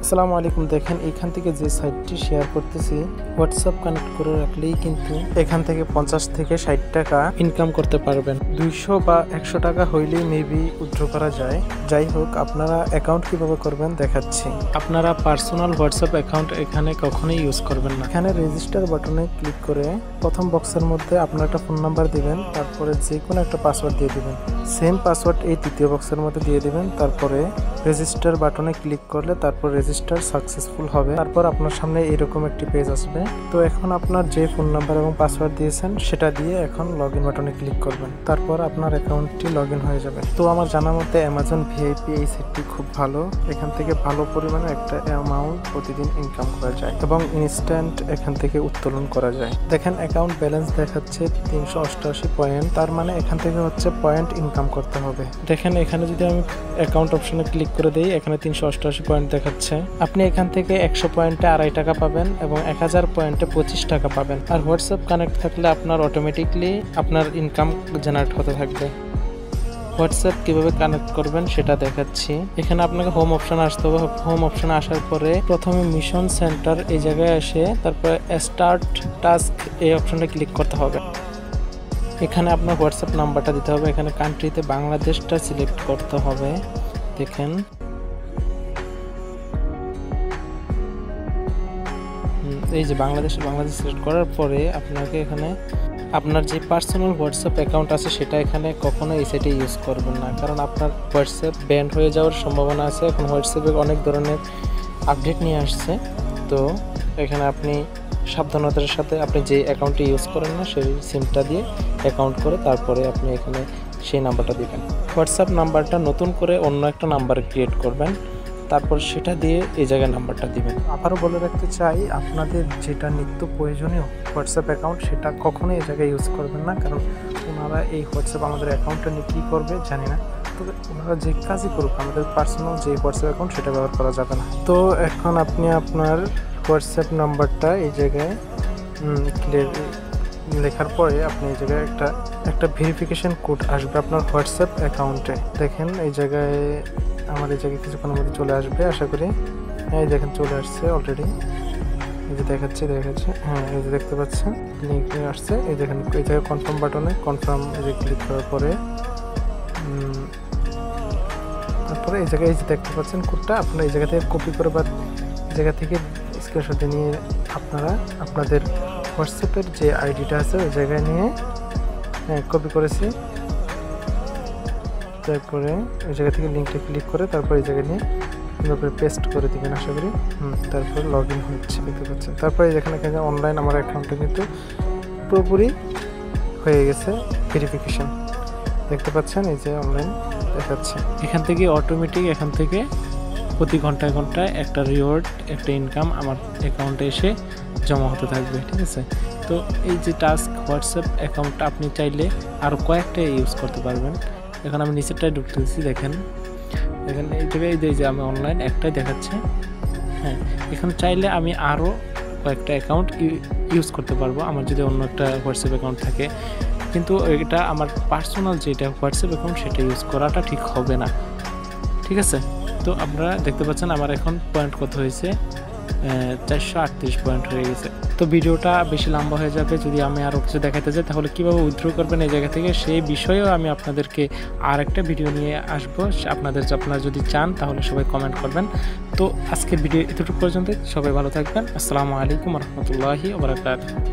আসসালামু আলাইকুম। দেখেন এখান থেকে যে সাইটটি শেয়ার করতেছি হোয়াটসঅ্যাপ কানেক্ট করে রাখলেই কিন্তু এখান থেকে 50 থেকে 60 টাকা ইনকাম করতে পারবেন। 200 বা 100 টাকা হইলেই মেবি উইথড্র করা যায়। যাই হোক, আপনারা অ্যাকাউন্ট কিভাবে করবেন দেখাচ্ছি। আপনারা পার্সোনাল হোয়াটসঅ্যাপ অ্যাকাউন্ট এখানে কখনোই ইউজ করবেন না। এখানে রেজিস্টার বাটনে ক্লিক করে প্রথম বক্সের মধ্যে আপনার একটা ফোন নাম্বার দিবেন, তারপরে যে কোনো একটা পাসওয়ার্ড দিয়ে দিবেন। সেম পাসওয়ার্ড এই তৃতীয় বক্সের মধ্যে দিয়ে দিবেন। তারপরে রেজিস্টার বাটনে ক্লিক করলে তারপর রেজিস্টার সাকসেসফুল হবে। তারপর আপনার সামনে এরকম একটি পেজ আসবে। তো এখন আপনার যে ফোন নাম্বার এবং পাসওয়ার্ড দিয়েছেন সেটা দিয়ে এখন লগইন বাটনে ক্লিক করবেন। তারপর আপনার অ্যাকাউন্টটি লগইন হয়ে যাবে। তো আমার জানা মতে অ্যামাজন ভিআইপি এই সেটটি খুব ভালো। এখান থেকে ভালো পরিমাণে একটা অ্যামাউন্ট প্রতিদিন ইনকাম করা যায় এবং ইনস্ট্যান্ট এখান থেকে উত্তোলন করা যায়। দেখেন অ্যাকাউন্ট ব্যালেন্স দেখাচ্ছে 388 পয়েন্ট। তার মানে এখান থেকে হচ্ছে পয়েন্ট ইনকাম করতে হবে। দেখেন এখানে যদি আমি অ্যাকাউন্ট অপশনে ক্লিক করে দেই, এখানে 388 পয়েন্ট দেখাচ্ছে। আপনি এখান থেকে 100 পয়েন্টে 2.5 টাকা পাবেন এবং 1000 পয়েন্টে 25 টাকা পাবেন। আর হোয়াটসঅ্যাপ কানেক্ট থাকলে আপনার অটোমেটিকলি আপনার ইনকাম জেনারেট হতে থাকবে। হোয়াটসঅ্যাপ কিভাবে কানেক্ট করবেন সেটা দেখাচ্ছি। এখানে আপনাকে হোম অপশন আসতে হবে। হোম অপশনে আসার পরে প্রথমে মিশন সেন্টার এই জায়গায় এসে তারপরে স্টার্ট টাস্ক এই অপশনটা ক্লিক করতে হবে। এখানে আপনার হোয়াটসঅ্যাপ নাম্বারটা দিতে হবে। এখানে কান্ট্রিতে বাংলাদেশটা সিলেক্ট করতে হবে। দেখেন এই যে বাংলাদেশ সিলেক্ট করার পরে আপনাকে এখানে আপনার যে পার্সোনাল হোয়াটসঅ্যাপ অ্যাকাউন্ট আছে সেটা এখানে কখনো এই সাইটে ইউজ করবেন না, কারণ আপনার হোয়াটসঅ্যাপ ব্যান্ড হয়ে যাওয়ার সম্ভাবনা আছে। এখন হোয়াটসঅ্যাপে অনেক ধরনের আপডেট নিয়ে আসছে। তো এখানে আপনি সাবধানতার সাথে আপনি যে অ্যাকাউন্টটি ইউজ করেন না সেই সিমটা দিয়ে অ্যাকাউন্ট করে তারপরে আপনি এখানে সেই নাম্বারটা দিবেন। হোয়াটসঅ্যাপ নাম্বারটা নতুন করে অন্য একটা নাম্বার ক্রিয়েট করবেন, তারপর সেটা দিয়ে এই জায়গায় নাম্বারটা দিবেন। আবারও বলে রাখতে চাই, আপনাদের যেটা নিত্য প্রয়োজনীয় হোয়াটসঅ্যাপ অ্যাকাউন্ট সেটা কখনোই এই জায়গায় ইউজ করবেন না, কারণ ওনারা এই হোয়াটসঅ্যাপ আমাদের অ্যাকাউন্টটা নিয়ে কী করবে জানি না। তবে ওনারা যে কাজই করুক আমাদের পার্সোনাল যে হোয়াটসঅ্যাপ অ্যাকাউন্ট সেটা ব্যবহার করা যাবে না। তো এখন আপনি আপনার হোয়াটসঅ্যাপ নাম্বারটা এই জায়গায় লেখার পরে আপনি এই জায়গায় একটা ভেরিফিকেশন কোড আসবে আপনার হোয়াটসঅ্যাপ অ্যাকাউন্টে। দেখেন এই জায়গায় আমার এই জায়গায় কিছুক্ষণের মধ্যে চলে আসবে আশা করি। হ্যাঁ, এই দেখেন চলে আসছে অলরেডি। এই যে দেখাচ্ছে হ্যাঁ, এই যে দেখতে পাচ্ছেন লিঙ্ক আসছে। এই দেখেন এই জায়গায় কনফার্ম বাটনে কনফার্ম এই যে ক্লিক করার পরে তারপরে এই জায়গায় এই যে দেখতে পাচ্ছেন কোডটা আপনারা এই জায়গা থেকে কপি করে বা জায়গা থেকে স্ক্রিনশট নিয়ে আপনারা আপনাদের হোয়াটসঅ্যাপের যে আইডিটা আছে ওই জায়গায় নিয়ে কপি করেছি। তারপরে ওই জায়গা থেকে লিঙ্কটা ক্লিক করে তারপর এই জায়গায় নিয়ে তারপরে পেস্ট করে দিবেন আশা করি। তারপর লগ ইন হচ্ছে দেখতে পাচ্ছেন। তারপরে যেখানে অনলাইন আমার অ্যাকাউন্টটা কিন্তু পুরোপুরি হয়ে গেছে ভেরিফিকেশন দেখতে পাচ্ছেন। এই যে অনলাইন দেখাচ্ছে। এখান থেকে অটোমেটিক এখান থেকে প্রতি ঘন্টায় একটা রিওয়ার্ড একটা ইনকাম আমার অ্যাকাউন্টে এসে জমা হতে থাকবে। ঠিক আছে, তো এই যে টাস্ক হোয়াটসঅ্যাপ অ্যাকাউন্টটা আপনি চাইলে আরও কয়েকটা ইউজ করতে পারবেন। এখন আমি নিচেরটাই ঢুকতেছি। দেখেন এখানে এই জায়গায় এই যে আমি অনলাইন একটাই দেখাচ্ছে। হ্যাঁ, এখানে চাইলে আমি আরও কয়েকটা অ্যাকাউন্ট ইউজ করতে পারবো আমার যদি অন্য একটা হোয়াটসঅ্যাপ অ্যাকাউন্ট থাকে, কিন্তু এটা আমার পার্সোনাল যেটা হোয়াটসঅ্যাপ অ্যাকাউন্ট সেটা ইউজ করাটা ঠিক হবে না। ঠিক আছে, তো আপনারা দেখতে পাচ্ছেন আমার এখন পয়েন্ট কত হয়েছে, 438 পয়েন্ট হয়ে গেছে। তো ভিডিওটা বেশি লম্বা হয়ে যাবে যদি আমি আরও কিছু দেখাতে যাই, তাহলে কীভাবে উইথড্র করবেন এই জায়গা থেকে সেই বিষয়েও আমি আপনাদেরকে আর একটা ভিডিও নিয়ে আসবো। আপনারা যদি চান তাহলে সবাই কমেন্ট করবেন। তো আজকের ভিডিও এতটুকু পর্যন্ত, সবাই ভালো থাকবেন। আসসালামু আলাইকুম রহমতুল্লাহি ওয়া বারাকাতুহু।